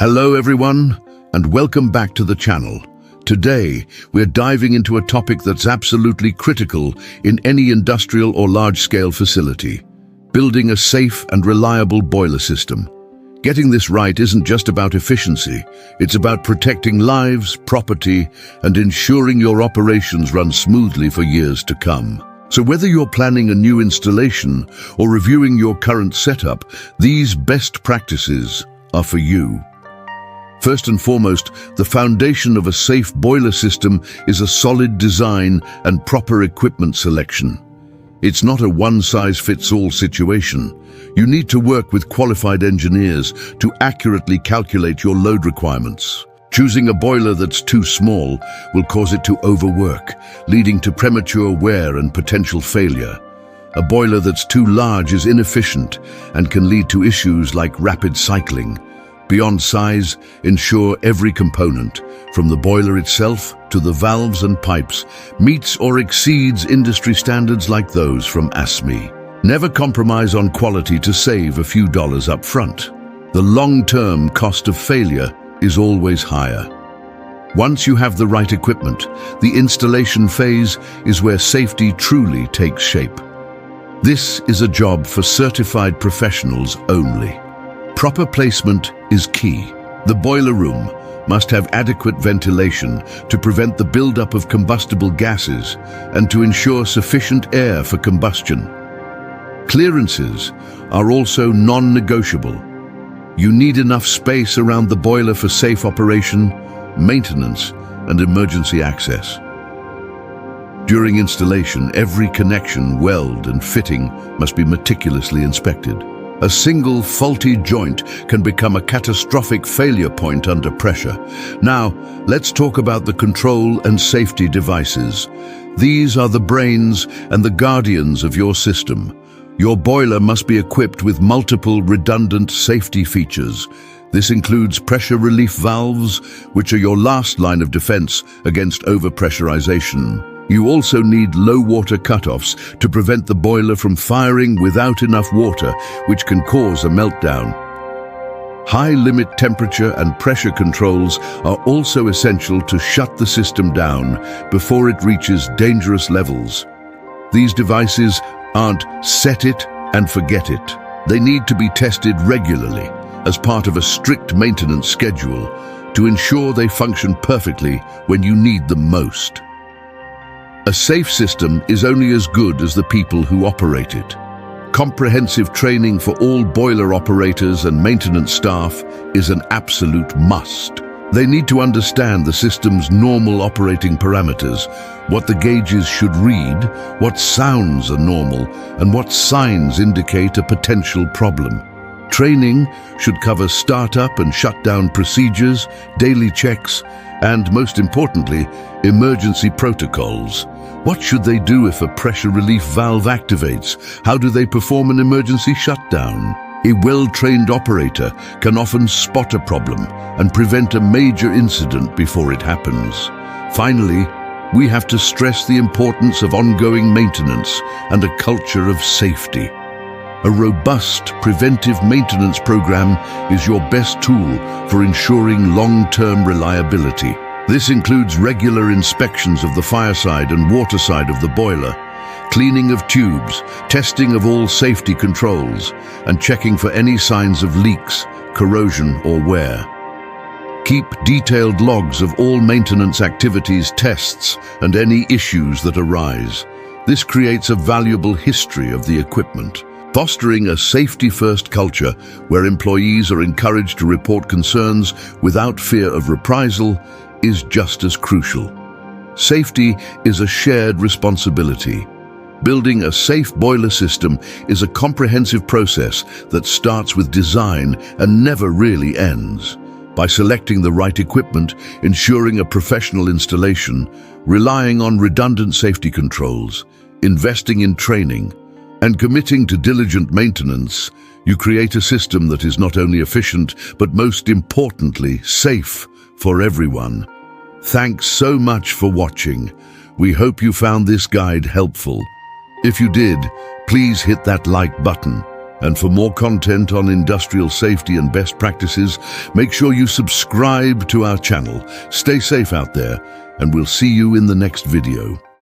Hello everyone, and welcome back to the channel. Today, we're diving into a topic that's absolutely critical in any industrial or large-scale facility: building a safe and reliable boiler system. Getting this right isn't just about efficiency, it's about protecting lives, property, and ensuring your operations run smoothly for years to come. So whether you're planning a new installation or reviewing your current setup, these best practices are for you. First and foremost, the foundation of a safe boiler system is a solid design and proper equipment selection. It's not a one-size-fits-all situation. You need to work with qualified engineers to accurately calculate your load requirements. Choosing a boiler that's too small will cause it to overwork, leading to premature wear and potential failure. A boiler that's too large is inefficient and can lead to issues like rapid cycling. Beyond size, ensure every component, from the boiler itself to the valves and pipes, meets or exceeds industry standards like those from ASME. Never compromise on quality to save a few dollars up front. The long-term cost of failure is always higher. Once you have the right equipment, the installation phase is where safety truly takes shape. This is a job for certified professionals only. Proper placement is key. The boiler room must have adequate ventilation to prevent the buildup of combustible gases and to ensure sufficient air for combustion. Clearances are also non-negotiable. You need enough space around the boiler for safe operation, maintenance, and emergency access. During installation, every connection, weld, and fitting must be meticulously inspected. A single faulty joint can become a catastrophic failure point under pressure. Now, let's talk about the control and safety devices. These are the brains and the guardians of your system. Your boiler must be equipped with multiple redundant safety features. This includes pressure relief valves, which are your last line of defense against overpressurization. You also need low water cutoffs to prevent the boiler from firing without enough water, which can cause a meltdown. High limit temperature and pressure controls are also essential to shut the system down before it reaches dangerous levels. These devices aren't set it and forget it. They need to be tested regularly as part of a strict maintenance schedule to ensure they function perfectly when you need them most. A safe system is only as good as the people who operate it. Comprehensive training for all boiler operators and maintenance staff is an absolute must. They need to understand the system's normal operating parameters, what the gauges should read, what sounds are normal, and what signs indicate a potential problem. Training should cover startup and shutdown procedures, daily checks, and most importantly, emergency protocols. What should they do if a pressure relief valve activates? How do they perform an emergency shutdown? A well-trained operator can often spot a problem and prevent a major incident before it happens. Finally, we have to stress the importance of ongoing maintenance and a culture of safety. A robust preventive maintenance program is your best tool for ensuring long-term reliability. This includes regular inspections of the fireside and water side of the boiler, cleaning of tubes, testing of all safety controls, and checking for any signs of leaks, corrosion, or wear. Keep detailed logs of all maintenance activities, tests, and any issues that arise. This creates a valuable history of the equipment. Fostering a safety-first culture where employees are encouraged to report concerns without fear of reprisal is just as crucial. Safety is a shared responsibility. Building a safe boiler system is a comprehensive process that starts with design and never really ends. By selecting the right equipment, ensuring a professional installation, relying on redundant safety controls, investing in training, and committing to diligent maintenance, you create a system that is not only efficient, but most importantly, safe for everyone. Thanks so much for watching. We hope you found this guide helpful. If you did, please hit that like button And for more content on industrial safety and best practices, make sure you subscribe to our channel. Stay safe out there, and we'll see you in the next video.